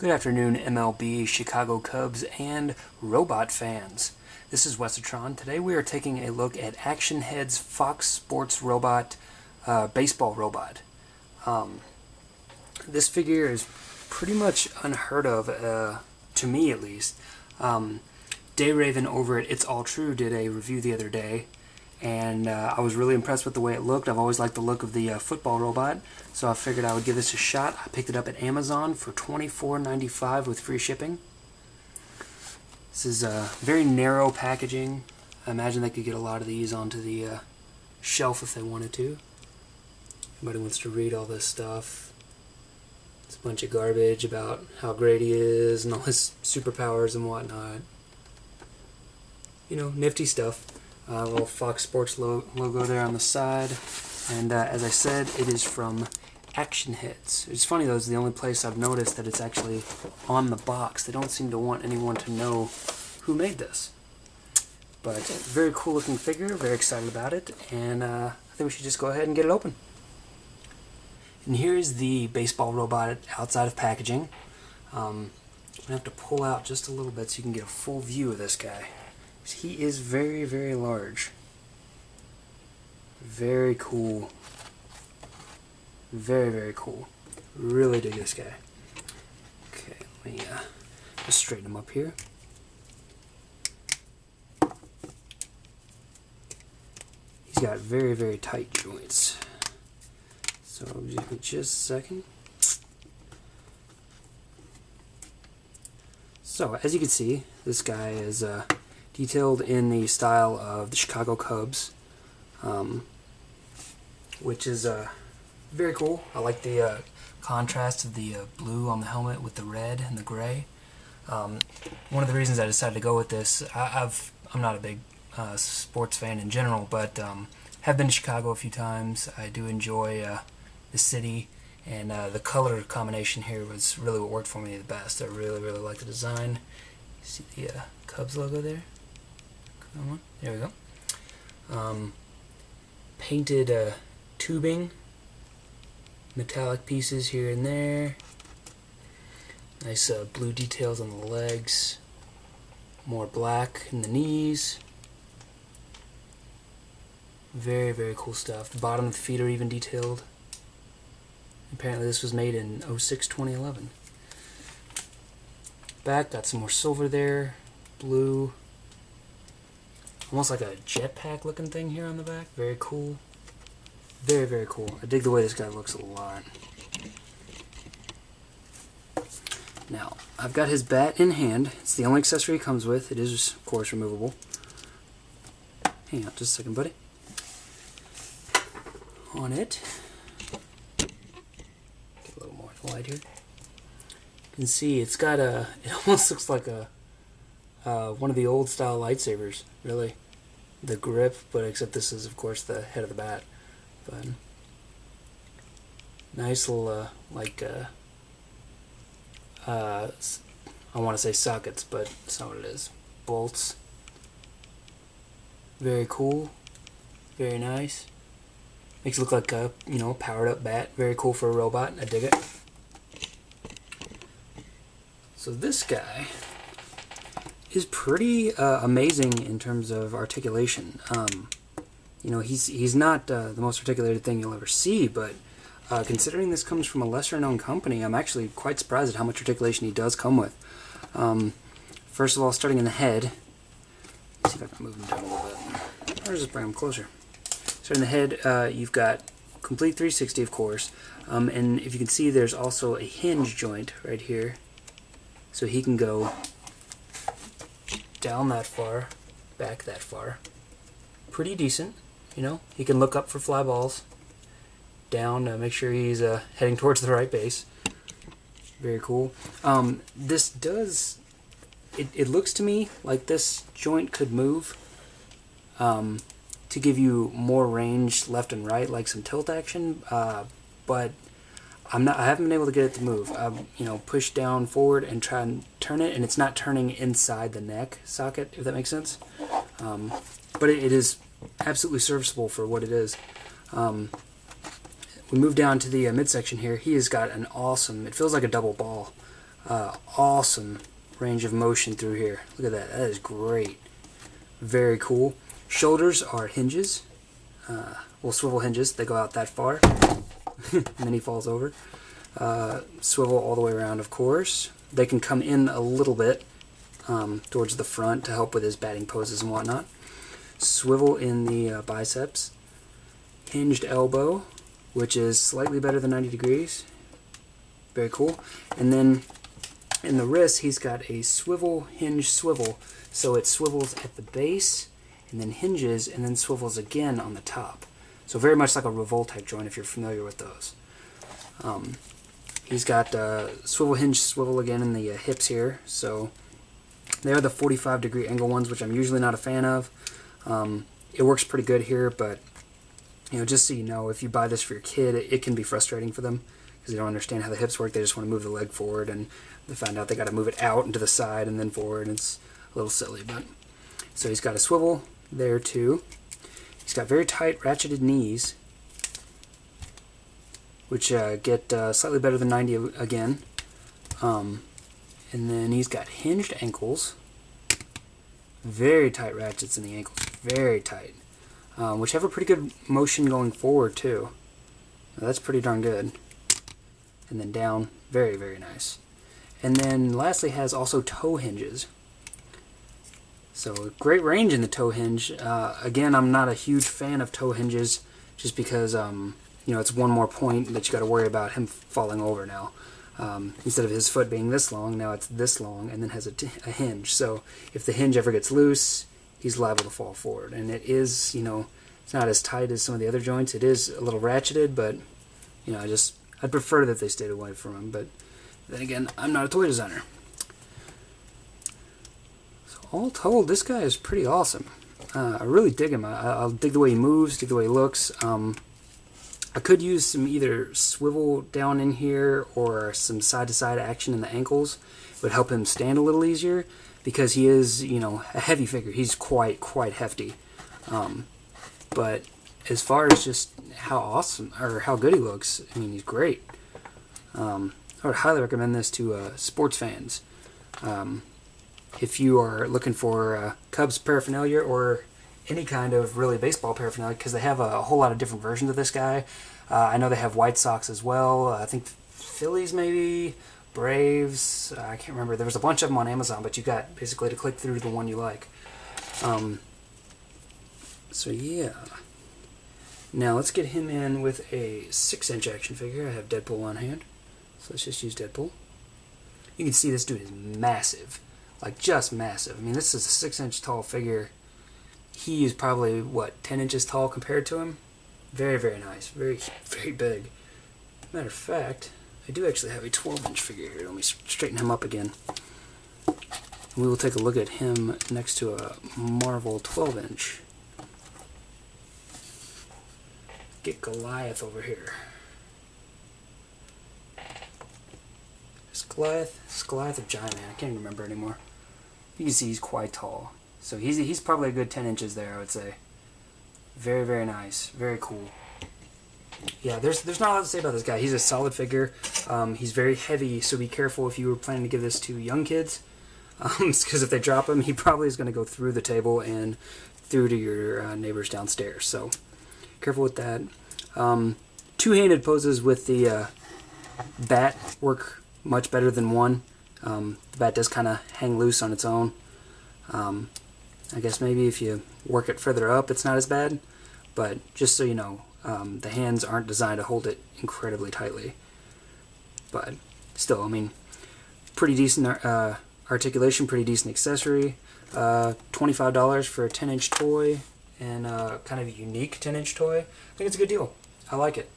Good afternoon, MLB, Chicago Cubs, and robot fans. This is Wesatron. Today we are taking a look at Action Head's Fox Sports robot, baseball robot. This figure is pretty much unheard of, to me at least. Raven over at It's All True did a review the other day, and I was really impressed with the way it looked. I've always liked the look of the football robot, so I figured I would give this a shot. I picked it up at Amazon for $24.95 with free shipping. This is very narrow packaging. I imagine they could get a lot of these onto the shelf if they wanted to. Anybody wants to read all this stuff. It's a bunch of garbage about how great he is and all his superpowers and whatnot. You know, nifty stuff. Little Fox Sports logo there on the side. And as I said, it is from Action Heads. It's funny though, it's the only place I've noticed that it's actually on the box. They don't seem to want anyone to know who made this. But very cool looking figure, very excited about it, and I think we should just go ahead and get it open. And here's the baseball robot outside of packaging. I'm going to have to pull out just a little bit so you can get a full view of this guy. He is very, very large. Very cool. Very, very cool. Really dig this guy. Okay, let me just straighten him up here. He's got very, very tight joints. So give me just a second. So as you can see, this guy is detailed in the style of the Chicago Cubs, which is very cool. I like the contrast of the blue on the helmet with the red and the gray. One of the reasons I decided to go with this, I'm not a big sports fan in general, but have been to Chicago a few times. I do enjoy the city, and the color combination here was really what worked for me the best. I really, really like the design. You see the Cubs logo there? Come on, there we go. Painted tubing, metallic pieces here and there. Nice blue details on the legs. More black in the knees. Very, very cool stuff. The bottom of the feet are even detailed. Apparently this was made in 06-2011. Back, got some more silver there. Blue. Almost like a jetpack looking thing here on the back. Very cool. Very, very cool. I dig the way this guy looks a lot. Now, I've got his bat in hand. It's the only accessory he comes with. It is, of course, removable. Hang on just a second, buddy. On it. Get a little more light here. You can see it's got a, it almost looks like a one of the old style lightsabers, really. The grip, but except this is of course the head of the bat. But nice little I want to say sockets, but that's not what it is. Bolts. Very cool. Very nice. Makes it look like a, you know, powered up bat. Very cool for a robot. I dig it. So this guy is pretty amazing in terms of articulation. You know, he's not the most articulated thing you'll ever see, but considering this comes from a lesser known company, I'm actually quite surprised at how much articulation he does come with. First of all, starting in the head, let's see if I can move him down a little bit, or just bring him closer. Starting in the head, you've got complete 360, of course, and if you can see, there's also a hinge joint right here, so he can go down that far, back that far. Pretty decent, you know. He can look up for fly balls, down, make sure he's heading towards the right base. Very cool. This does, it looks to me like this joint could move to give you more range left and right, like some tilt action, but I haven't been able to get it to move. You know, push down forward and try and turn it, and it's not turning inside the neck socket, if that makes sense. But it is absolutely serviceable for what it is. We move down to the midsection here. He has got an awesome, it feels like a double ball. Awesome range of motion through here. Look at that. That is great. Very cool. Shoulders are hinges. Well, swivel hinges. They go out that far. And then he falls over. Swivel all the way around, of course. They can come in a little bit towards the front to help with his batting poses and whatnot. Swivel in the biceps. Hinged elbow, which is slightly better than 90 degrees. Very cool. And then in the wrist, he's got a swivel, hinge, swivel. So it swivels at the base, and then hinges, and then swivels again on the top. So very much like a Revoltech joint, if you're familiar with those. He's got swivel, hinge, swivel again in the hips here. So they are the 45-degree angle ones, which I'm usually not a fan of. It works pretty good here, but just so you know, if you buy this for your kid, it can be frustrating for them because they don't understand how the hips work. They just want to move the leg forward, and they find out they got to move it out and to the side and then forward. And it's a little silly, but so he's got a swivel there too. He's got very tight ratcheted knees, which get slightly better than 90 again. And then he's got hinged ankles, very tight ratchets in the ankles, very tight, which have a pretty good motion going forward too. Now, that's pretty darn good. And then down, very, very nice. And then lastly has also toe hinges. So great range in the toe hinge. Again, I'm not a huge fan of toe hinges just because it's one more point that you got to worry about him falling over now. Instead of his foot being this long, now it's this long and then has a hinge. So if the hinge ever gets loose, he's liable to fall forward. And it is, it's not as tight as some of the other joints. It is a little ratcheted, but I'd prefer that they stayed away from him. But then again, I'm not a toy designer. So all told, this guy is pretty awesome. I really dig him. I'll dig the way he moves, dig the way he looks. I could use some either swivel down in here or some side-to-side action in the ankles. It would help him stand a little easier because he is, a heavy figure. He's quite hefty. But as far as just how awesome or how good he looks, I mean, he's great. I would highly recommend this to sports fans. If you are looking for Cubs paraphernalia or any kind of really baseball paraphernalia, because they have a whole lot of different versions of this guy. I know they have White Sox as well. I think Phillies maybe, Braves. I can't remember. There was a bunch of them on Amazon, but you got basically to click through to the one you like. So yeah. Now let's get him in with a 6-inch action figure. I have Deadpool on hand, so let's just use Deadpool. You can see this dude is massive, like just massive. I mean, this is a 6-inch tall figure. He is probably, 10 inches tall compared to him? Very, very nice. Very, very big. Matter of fact, I do actually have a 12-inch figure here. Let me straighten him up again. We will take a look at him next to a Marvel 12-inch. Get Goliath over here. Is Goliath or Giant Man? I can't even remember anymore. You can see he's quite tall. So he's probably a good 10 inches there, I would say. Very, very nice. Very cool. Yeah, there's not a lot to say about this guy. He's a solid figure. He's very heavy, so be careful if you were planning to give this to young kids. Because if they drop him, he probably is going to go through the table and through to your neighbors downstairs. So careful with that. Two-handed poses with the bat work much better than one. The bat does kind of hang loose on its own. I guess maybe if you work it further up, it's not as bad. But just so you know, the hands aren't designed to hold it incredibly tightly. But still, I mean, pretty decent articulation, pretty decent accessory. $25 for a 10-inch toy, and kind of a unique 10-inch toy. I think it's a good deal. I like it.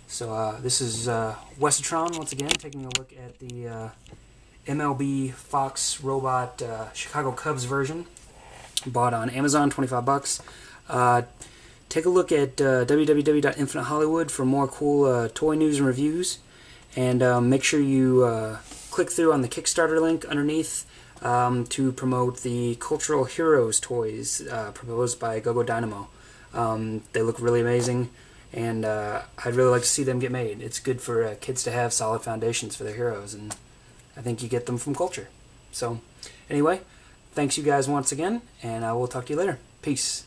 So this is Wesatron, once again, taking a look at the MLB Fox Robot Chicago Cubs version. Bought on Amazon, 25 bucks. Take a look at www.infinitehollywood for more cool toy news and reviews. And make sure you click through on the Kickstarter link underneath to promote the Cultural Heroes toys proposed by Dynamo. They look really amazing, and I'd really like to see them get made. It's good for kids to have solid foundations for their heroes, and I think you get them from culture. So anyway, thanks you guys once again, and I will talk to you later. Peace.